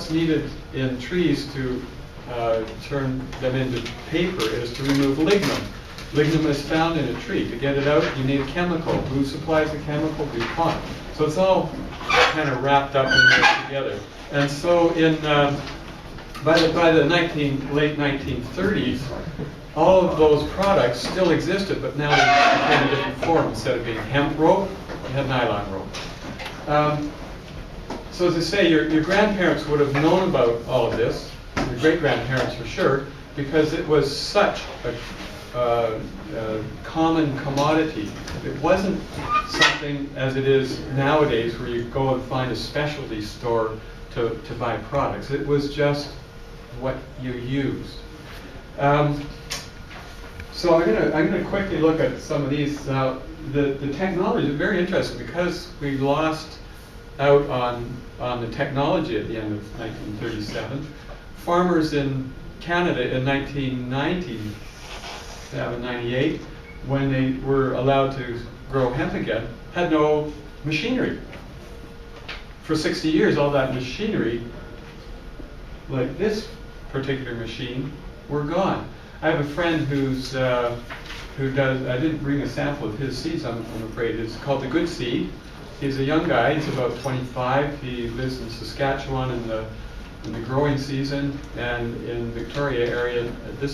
what's needed in trees to turn them into paper is to remove lignum. Lignum is found in a tree. To get it out, you need a chemical. Who supplies the chemical? DuPont. So it's all kind of wrapped up in there together. And so by the late 1930s, all of those products still existed, but now they became a different form. Instead of being hemp rope, you had nylon rope. So as I say, your grandparents would have known about all of this, your great-grandparents for sure, because it was such a common commodity. It wasn't something as it is nowadays where you go and find a specialty store to buy products. It was just what you used. So I'm gonna quickly look at some of these. The technology is very interesting because we lost out on the technology at the end of 1937. Farmers in Canada in 1997, 98, when they were allowed to grow hemp again, had no machinery. For 60 years, all that machinery, like this particular machine, were gone. I have a friend who does, I didn't bring a sample of his seeds, I'm afraid. It's called the Good Seed. He's a young guy, he's about 25. He lives in Saskatchewan in the growing season and in Victoria area the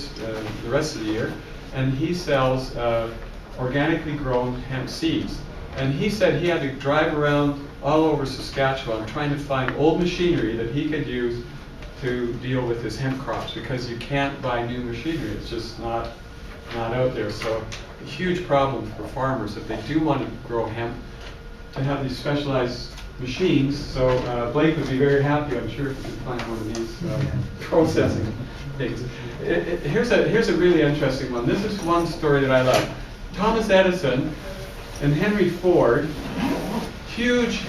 rest of the year. And he sells organically grown hemp seeds. And he said he had to drive around all over Saskatchewan trying to find old machinery that he could use to deal with his hemp crops, because you can't buy new machinery. It's just not out there. So a huge problem for farmers if they do want to grow hemp, to have these specialized machines. So Blake would be very happy, I'm sure, if he could find one of these processing things. Here's a really interesting one. This is one story that I love. Thomas Edison and Henry Ford, huge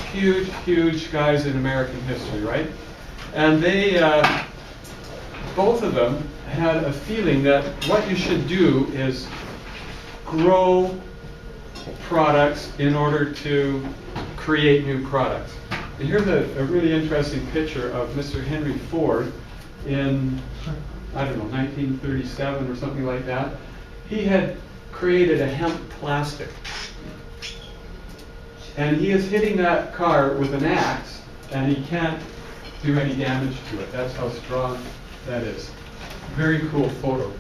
guys in American history, right? And they, both of them had a feeling that what you should do is grow products in order to create new products. And here's a really interesting picture of Mr. Henry Ford in, I don't know, 1937 or something like that. He had created a hemp plastic. And he is hitting that car with an axe, and he can't do any damage to it. That's how strong that is. Very cool photo.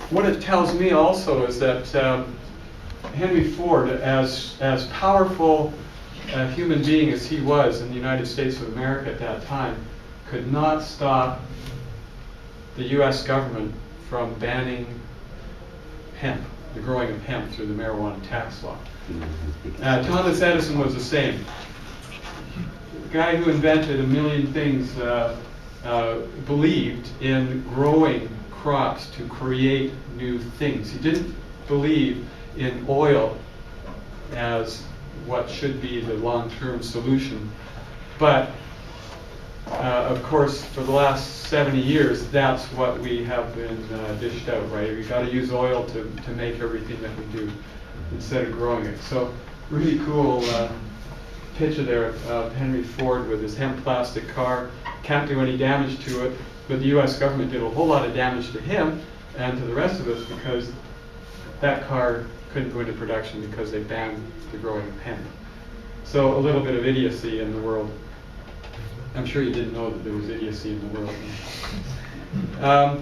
What it tells me also is that Henry Ford, as powerful a human being as he was in the United States of America at that time, could not stop the US government from banning hemp, the growing of hemp, through the marijuana tax law. Thomas Edison was the same. The guy who invented a million things believed in growing crops to create new things. He didn't believe in oil as what should be the long-term solution. But of course, for the last 70 years, that's what we have been dished out, right? We've got to use oil to make everything that we do instead of growing it. So really cool picture there of Henry Ford with his hemp plastic car. Can't do any damage to it, but the US government did a whole lot of damage to him and to the rest of us because that car couldn't go into production because they banned the growing of hemp. So a little bit of idiocy in the world. I'm sure you didn't know that there was idiocy in the world. I'll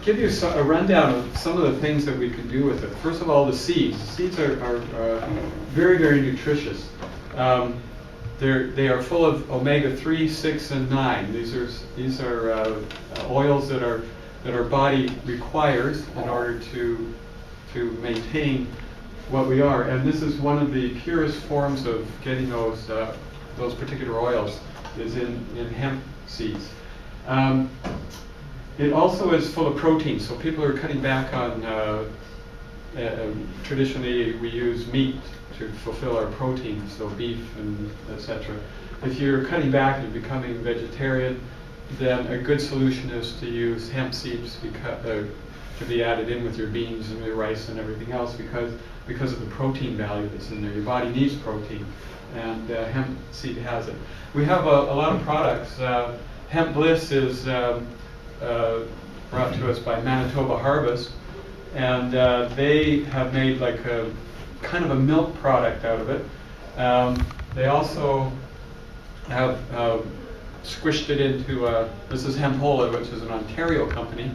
give you a rundown of some of the things that we can do with it. First of all, the seeds. Seeds are very, very nutritious. They are full of omega-3, 6, and 9. These are oils that our body requires in order to maintain what we are. And this is one of the purest forms of getting those particular oils is in hemp seeds. It also is full of protein, so people are cutting back on, traditionally we use meat to fulfill our protein, so beef and etc. If you're cutting back and becoming vegetarian, then a good solution is to use hemp seeds to to be added in with your beans and your rice and everything else because of the protein value that's in there. Your body needs protein, and hemp seed has it. We have a lot of products. Hemp Bliss is brought to us by Manitoba Harvest, and they have made like a kind of a milk product out of it. They also have squished it into, this is Hempology, which is an Ontario company.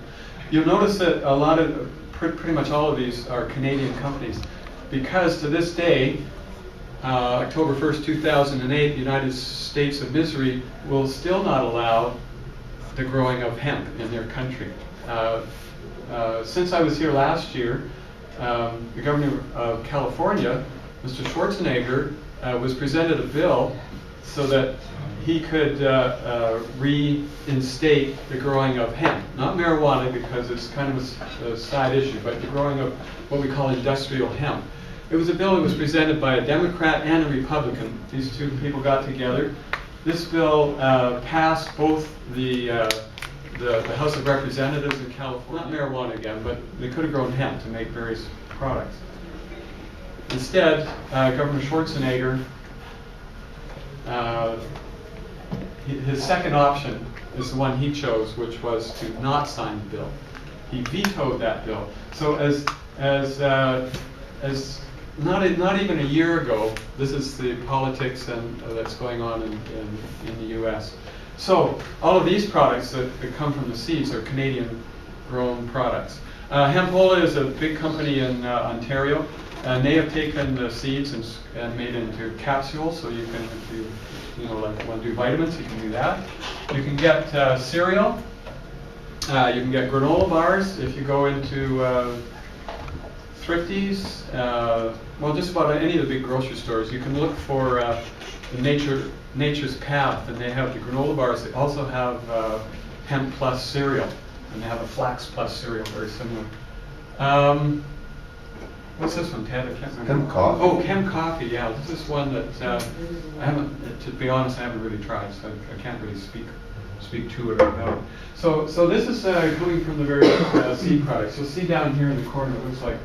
You'll notice that a lot of, pretty much all of these are Canadian companies, because to this day, October 1st, 2008, the United States of Missouri will still not allow the growing of hemp in their country. Since I was here last year, the governor of California, Mr. Schwarzenegger, was presented a bill so that he could reinstate the growing of hemp. Not marijuana, because it's kind of a side issue, but the growing of what we call industrial hemp. It was a bill that was presented by a Democrat and a Republican. These two people got together. This bill passed both the House of Representatives in California, not marijuana again, but they could have grown hemp to make various products. Instead, Governor Schwarzenegger, his second option is the one he chose, which was to not sign the bill. He vetoed that bill. So as not even a year ago, this is the politics that's going on in the U.S. So all of these products that come from the seeds are Canadian-grown products. Hempology is a big company in Ontario, and they have taken the seeds and made it into capsules. So you can, if you like want to do vitamins, you can do that. You can get cereal. You can get granola bars if you go into Thrifties. Well, just about any of the big grocery stores. You can look for the Nature's Path, and they have the granola bars. They also have Hemp Plus cereal, and they have a Flax Plus cereal, very similar. What's this one, Ted? I can't remember. Hemp Coffee. Oh, Hemp Coffee, yeah. This is one that I haven't, to be honest, I haven't really tried, so I can't really speak to it or about it. So this is coming from the various seed products. You'll see down here in the corner, it looks like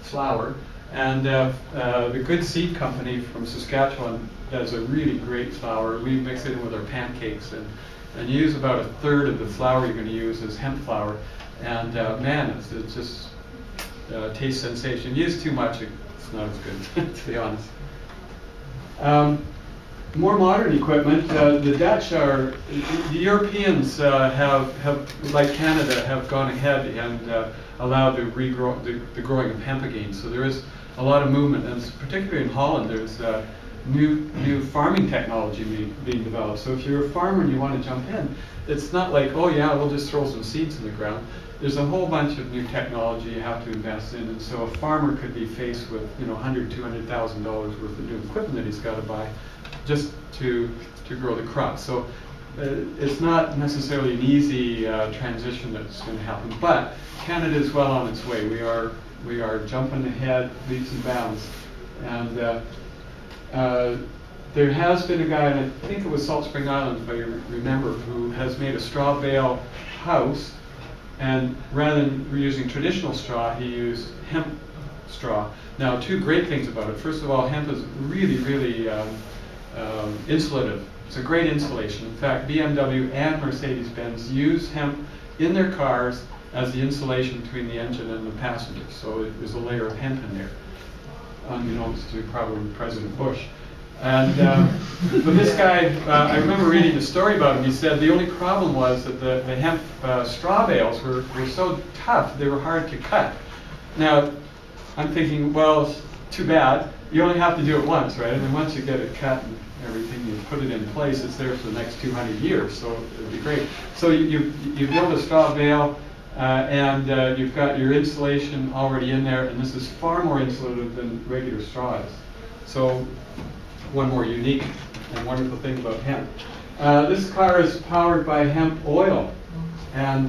flour. And the Good Seed Company from Saskatchewan does a really great flour. We mix it in with our pancakes, and you use about a third of the flour you're going to use as hemp flour. And man, it just tastes sensation. You use too much, it's not as good, to be honest. More modern equipment. The Dutch the Europeans have, like Canada, have gone ahead and allowed the growing of hemp again. So there is a lot of movement, and particularly in Holland, there's new farming technology being developed. So if you're a farmer and you want to jump in, it's not like, oh yeah, we'll just throw some seeds in the ground. There's a whole bunch of new technology you have to invest in, and so a farmer could be faced with $100,000, $200,000 worth of new equipment that he's got to buy just to grow the crop. So it's not necessarily an easy transition that's going to happen, but Canada is well on its way. We are jumping ahead leaps and bounds, and there has been a guy, and I think it was Salt Spring Island, if I remember, who has made a straw bale house, and rather than using traditional straw, he used hemp straw. Now, two great things about it. First of all, hemp is really, really insulative. It's a great insulation. In fact, BMW and Mercedes-Benz use hemp in their cars as the insulation between the engine and the passenger. So there's a layer of hemp in there, unbeknownst to probably President Bush. And but this guy, I remember reading the story about him. He said the only problem was that the hemp straw bales were so tough, they were hard to cut. Now, I'm thinking, well, too bad. You only have to do it once, right? And then once you get it cut and everything, you put it in place, it's there for the next 200 years, so it would be great. So you build a straw bale, and you've got your insulation already in there, and this is far more insulative than regular straw is. So one more unique and wonderful thing about hemp. This car is powered by hemp oil, and